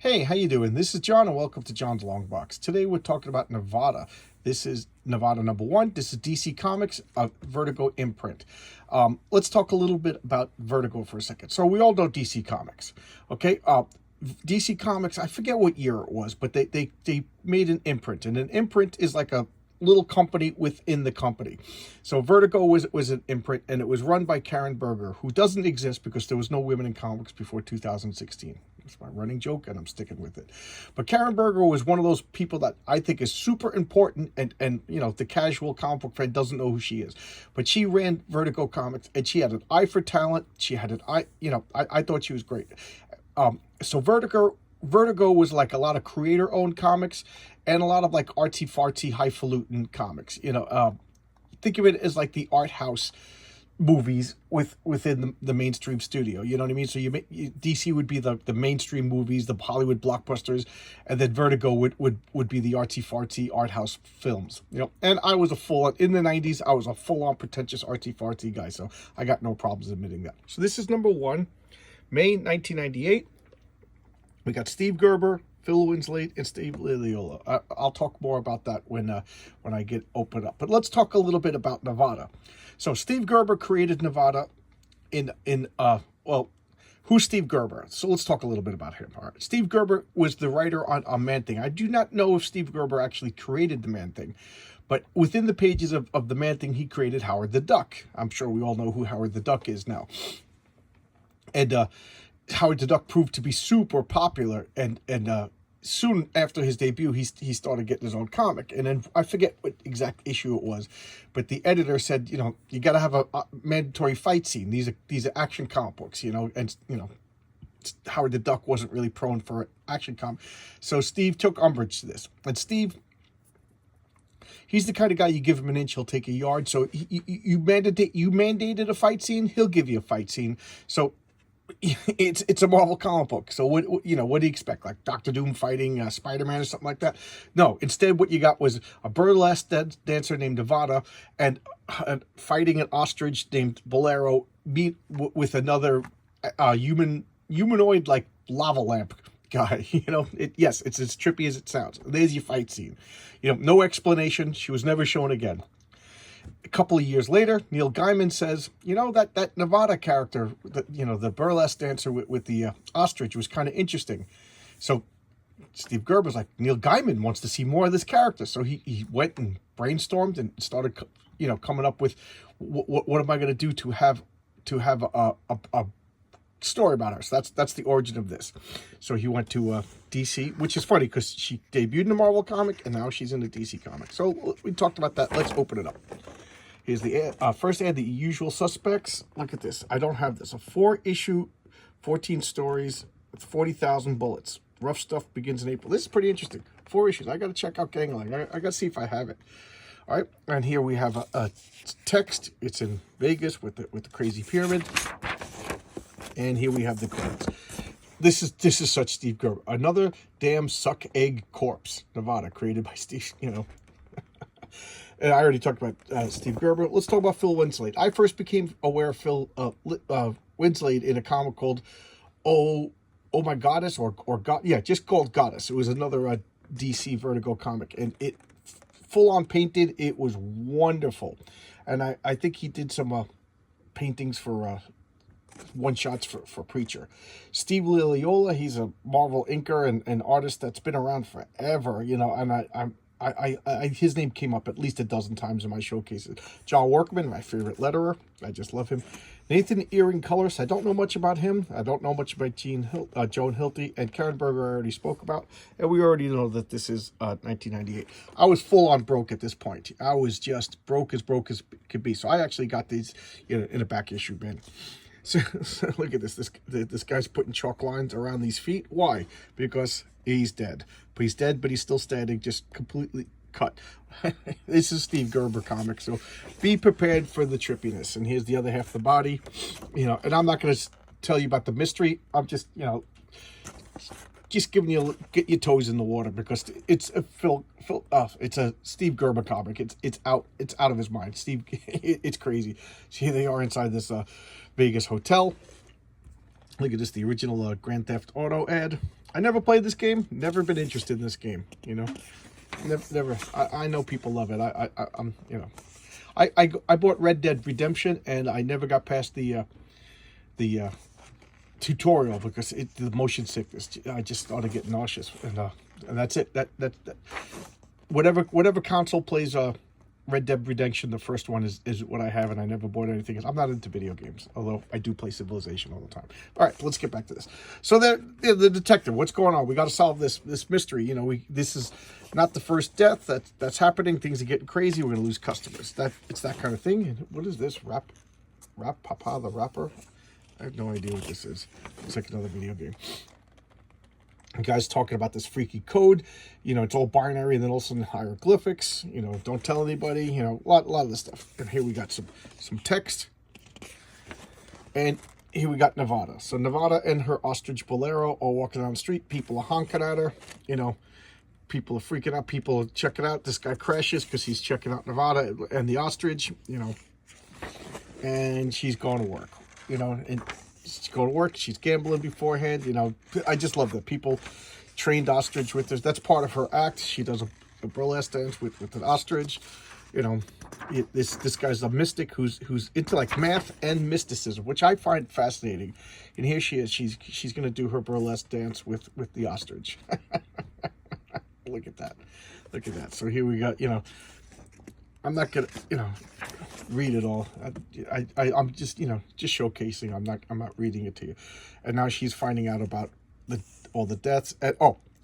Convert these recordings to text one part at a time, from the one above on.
Hey, how you doing? This is John, and welcome to John's Long Box. Today we're talking about Nevada. This is Nevada #1. This is DC Comics, a Vertigo imprint. Let's talk a little bit about Vertigo for a second. So we all know DC Comics, okay? DC Comics, I forget what year it was, but they made an imprint, and an imprint is like a little company within the company. So Vertigo was an imprint, and it was run by Karen Berger, who doesn't exist because there was no women in comics before 2016. It's my running joke, and I'm sticking with it. But Karen Berger was one of those people that I think is super important, and you know, the casual comic book fan doesn't know who she is. But she ran Vertigo Comics, and she had an eye for talent. She had an eye, you know, I thought she was great. So Vertigo was like a lot of creator-owned comics and a lot of like artsy-fartsy, highfalutin comics. You know, think of it as like the art house movies within the mainstream studio. You know what I mean? So DC would be the mainstream movies, the Hollywood blockbusters, and then Vertigo would be the artsy-fartsy art house films. You know, and I was in the 90s, I was a full-on pretentious artsy-fartsy guy, so I got no problems admitting that. So this is #1, May 1998. We got Steve Gerber, Phil Winslade, and Steve Liliola. I'll talk more about that when I get opened up. But let's talk a little bit about Nevada. So Steve Gerber created Nevada who's Steve Gerber? So let's talk a little bit about him. All right. Steve Gerber was the writer on Man-Thing. I do not know if Steve Gerber actually created the Man-Thing, but within the pages of the Man-Thing, he created Howard the Duck. I'm sure we all know who Howard the Duck is now. And Howard the Duck proved to be super popular, and soon after his debut, he started getting his own comic. And then I forget what exact issue it was, but the editor said, you know, you got to have a mandatory fight scene. These are action comic books, you know, and you know, Howard the Duck wasn't really prone for action comic, so Steve took umbrage to this. And Steve, he's the kind of guy, you give him an inch, he'll take a yard. So you mandated a fight scene, he'll give you a fight scene. So it's a Marvel comic book. So what do you expect? Like Doctor Doom fighting Spider-Man or something like that? No. Instead, what you got was a burlesque dancer named Nevada and fighting an ostrich named Bolero with another humanoid like lava lamp guy. You know, yes, it's as trippy as it sounds. There's your fight scene. You know, no explanation. She was never shown again. A couple of years later, Neil Gaiman says, you know, that Nevada character, the burlesque dancer with the ostrich was kind of interesting. So Steve Gerber's like, Neil Gaiman wants to see more of this character. So he went and brainstormed and started, you know, coming up with what am I going to do to have a story about her. So that's the origin of this. So he went to DC, which is funny because she debuted in a Marvel comic and now she's in a DC comic. So we talked about that. Let's open it up. Here's the first ad, The Usual Suspects. Look at this. I don't have this. A 4-issue, 14 stories with 40,000 bullets. Rough Stuff begins in April. This is pretty interesting. 4 issues. I got to check out Gangland. I got to see if I have it. All right. And here we have a text. It's in Vegas with the crazy pyramid. And here we have the credits. This is such Steve Gerber. Another damn suck egg corpse. Nevada, created by Steve, you know. And I already talked about Steve Gerber. Let's talk about Phil Winslade. I first became aware of Phil Winslade in a comic called Oh My Goddess, or God, yeah, just called Goddess. It was another DC Vertigo comic, and it full on painted. It was wonderful, and I think he did some paintings for one-shots for Preacher. Steve Liliola, he's a Marvel inker and artist that's been around forever, you know, and I his name came up at least a dozen times in my showcases. John Workman, my favorite letterer. I just love him. Nathan Earing colors. I don't know much about him. I don't know much about Joan Hilty. And Karen Berger I already spoke about. And we already know that this is 1998. I was full on broke at this point. I was just broke as could be. So I actually got these in a back issue bin. So look at this. This guy's putting chalk lines around these feet. Why? Because he's dead. But he's dead, but he's still standing, just completely cut. This is Steve Gerber comic, so be prepared for the trippiness. And here's the other half of the body. You know, and I'm not going to tell you about the mystery. I'm just, you know, just giving you, get your toes in the water, because it's a it's a Steve Gerber comic. It's out of his mind. Steve, it's crazy. So here they are inside this Vegas hotel. Look at this, the original Grand Theft Auto ad. I never played this game. Never been interested in this game. You know, never. I know people love it. I'm you know, I bought Red Dead Redemption and I never got past the tutorial because the motion sickness. I just started getting nauseous and that's it. That whatever console plays Red Dead Redemption, the first one is what I have, and I never bought anything else. I'm not into video games, although I do play Civilization all the time. All right, let's get back to this. So the detective, what's going on? We got to solve this mystery. You know, this is not the first death that's happening. Things are getting crazy. We're gonna lose customers. It's that kind of thing. And what is this? Rap Papa the Rapper? I have no idea what this is. It's like another video game. The guy's talking about this freaky code. You know, it's all binary and then also hieroglyphics. You know, don't tell anybody. You know, a lot of this stuff. And here we got some text. And here we got Nevada. So Nevada and her ostrich bolero are walking down the street. People are honking at her. You know, people are freaking out. People are checking out. This guy crashes because he's checking out Nevada and the ostrich. You know, and she's going to work. You know, and she's going to work. She's gambling beforehand. You know, I just love that people trained ostrich with this. That's part of her act. She does a burlesque dance with an ostrich. You know, this guy's a mystic who's into like math and mysticism, which I find fascinating. And here she is. She's going to do her burlesque dance with the ostrich. Look at that. Look at that. So here we got, you know, I'm not gonna, you know, read it all. I'm just, you know, just showcasing. I'm not reading it to you. And now she's finding out about all the deaths. And,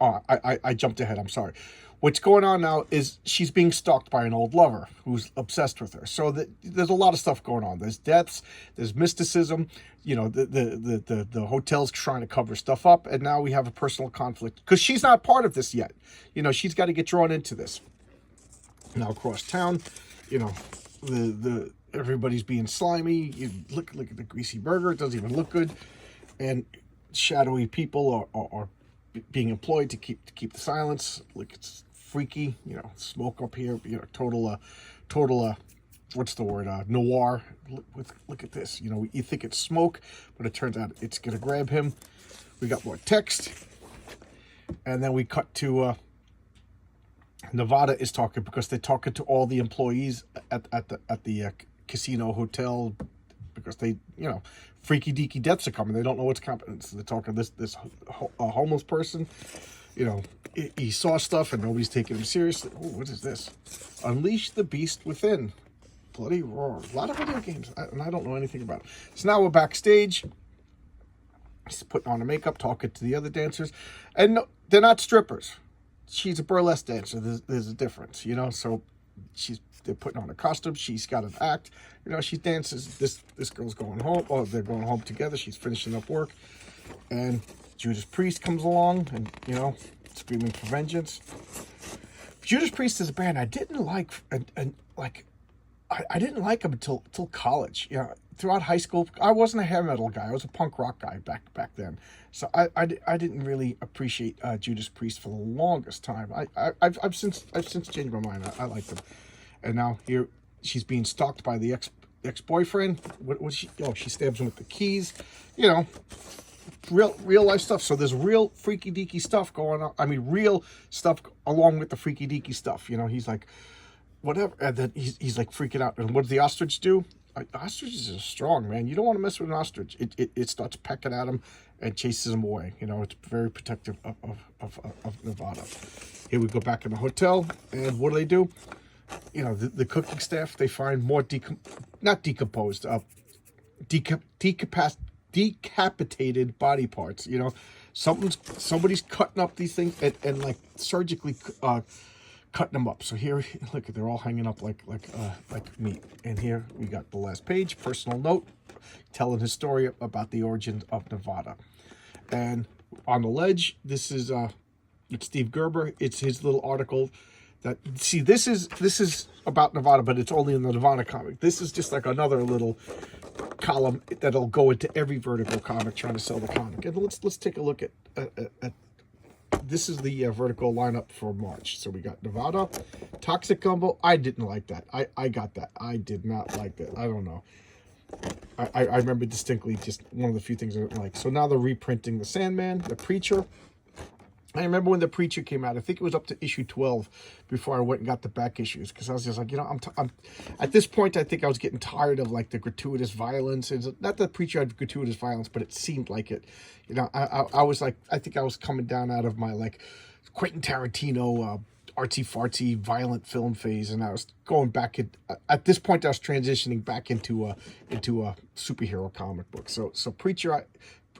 I jumped ahead. I'm sorry. What's going on now is she's being stalked by an old lover who's obsessed with her. So there's a lot of stuff going on. There's deaths. There's mysticism. You know, the hotel's trying to cover stuff up, and now we have a personal conflict because she's not part of this yet. You know, she's got to get drawn into this. Now across town, you know, everybody's being slimy. You look at the greasy burger; it doesn't even look good, and shadowy people are being employed to keep the silence. Look, it's freaky. You know, smoke up here. You know, total. What's the word? Noir. Look at this. You know, you think it's smoke, but it turns out it's gonna grab him. We got more text, and then we cut to. Nevada is talking because they're talking to all the employees at the casino hotel because they, you know, freaky deaky deaths are coming. They don't know what's happening. So they're talking this homeless person, you know, he saw stuff and nobody's taking him seriously. Oh, what is this? Unleash the Beast Within. Bloody roar. A lot of video games, and I don't know anything about it. So now we're backstage. He's putting on her makeup, talking to the other dancers, and no, they're not strippers. She's a burlesque dancer. There's a difference, you know. So they're putting on a costume. She's got an act, you know. She dances. This girl's going home. Oh, they're going home together. She's finishing up work, and Judas Priest comes along, and you know, screaming for vengeance. Judas Priest is a band I didn't like, and like I didn't like them until college. You know, throughout high school, I wasn't a hair metal guy. I was a punk rock guy back then. So I didn't really appreciate Judas Priest for the longest time. I've since changed my mind. I like them, and now here she's being stalked by the ex-boyfriend. What she? Oh, she stabs him with the keys. You know, real life stuff. So there's real freaky deaky stuff going on. I mean, real stuff along with the freaky deaky stuff. You know, he's like, whatever, and then he's like freaking out. And what does the ostrich do? Ostriches are strong, man. You don't want to mess with an ostrich. It starts pecking at him and chases him away. You know, it's very protective of Nevada. Here we go back in the hotel, and what do? You know, the cooking staff, they find more decapitated body parts. You know, somebody's cutting up these things and like surgically cutting them up. So here, look, they're all hanging up like meat. And here we got the last page, personal note, telling his story about the origins of Nevada. And on the ledge, this is it's Steve Gerber. It's his little article. This is about Nevada, but it's only in the Nevada comic. This is just like another little column that'll go into every Vertigo comic trying to sell the comic. And let's take a look at this is the Vertigo lineup for March. So we got Nevada, Toxic Gumbo. I didn't like that. I got that. I did not like that. I don't know. I remember distinctly just one of the few things I didn't like. So now they're reprinting the Sandman, the Preacher, I remember when The Preacher came out. I think it was up to issue 12 before I went and got the back issues, because I was just like, you know, I'm at this point, I think I was getting tired of like the gratuitous violence. It's not that The Preacher had gratuitous violence, but it seemed like it. You know, I was like, I think I was coming down out of my like Quentin Tarantino artsy fartsy violent film phase, and I was going back at this point I was transitioning back into a superhero comic book. So Preacher,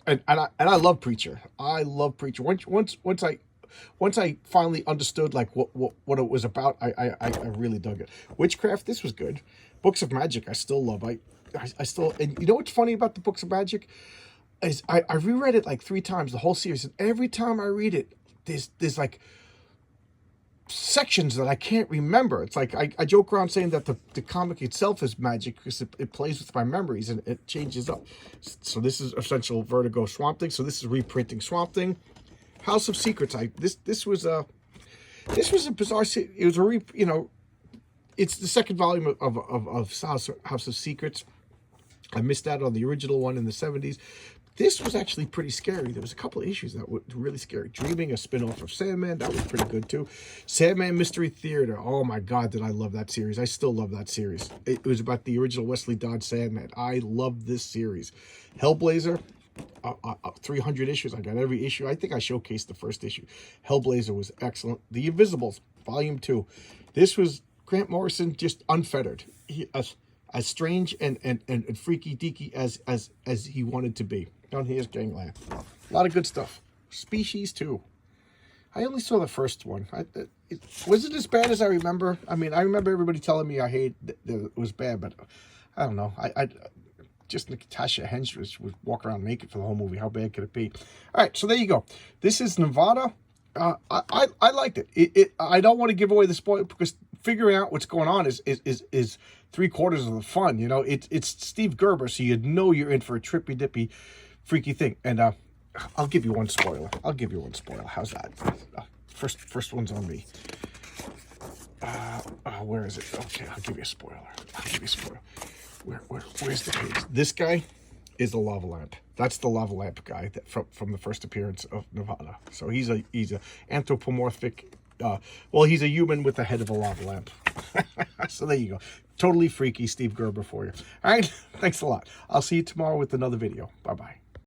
and I love Preacher. I love Preacher. Once I finally understood like what it was about, I really dug it. Witchcraft, this was good. Books of Magic, I still love. I still, and you know what's funny about the Books of Magic is I reread it like 3 times, the whole series, and every time I read it, there's like sections that I can't remember. It's like I joke around saying that the comic itself is magic because it plays with my memories and it changes up. So this is Essential Vertigo Swamp Thing. So this is reprinting Swamp Thing. House of Secrets. This was a bizarre. It was you know, it's the second volume of House of Secrets. I missed out on the original one in the 70s. This was actually pretty scary. There was a couple of issues that were really scary. Dreaming, a spin-off of Sandman. That was pretty good, too. Sandman Mystery Theater. Oh, my God, did I love that series. I still love that series. It was about the original Wesley Dodge Sandman. I love this series. Hellblazer, 300 issues. I got every issue. I think I showcased the first issue. Hellblazer was excellent. The Invisibles, Volume 2. This was Grant Morrison just unfettered. As strange and freaky deaky as he wanted to be. Down here's Gangland. A lot of good stuff. Species too. I only saw the first one. Was it as bad as I remember? I mean, I remember everybody telling me that it was bad, but I don't know. I just Natasha Henstridge would walk around naked for the whole movie. How bad could it be? All right, so there you go. This is Nevada. I liked it. I don't want to give away the spoiler because figuring out what's going on is 3/4 of the fun. You know, it's Steve Gerber, so you know you're in for a trippy dippy, freaky thing. And I'll give you one spoiler. How's that? First one's on me. Where is it? Okay, I'll give you a spoiler. Where's the page? This guy is the lava lamp. That's the lava lamp guy that from the first appearance of Nevada. So he's a anthropomorphic. Well, he's a human with the head of a lava lamp. So there you go. Totally freaky Steve Gerber for you. All right. Thanks a lot. I'll see you tomorrow with another video. Bye-bye.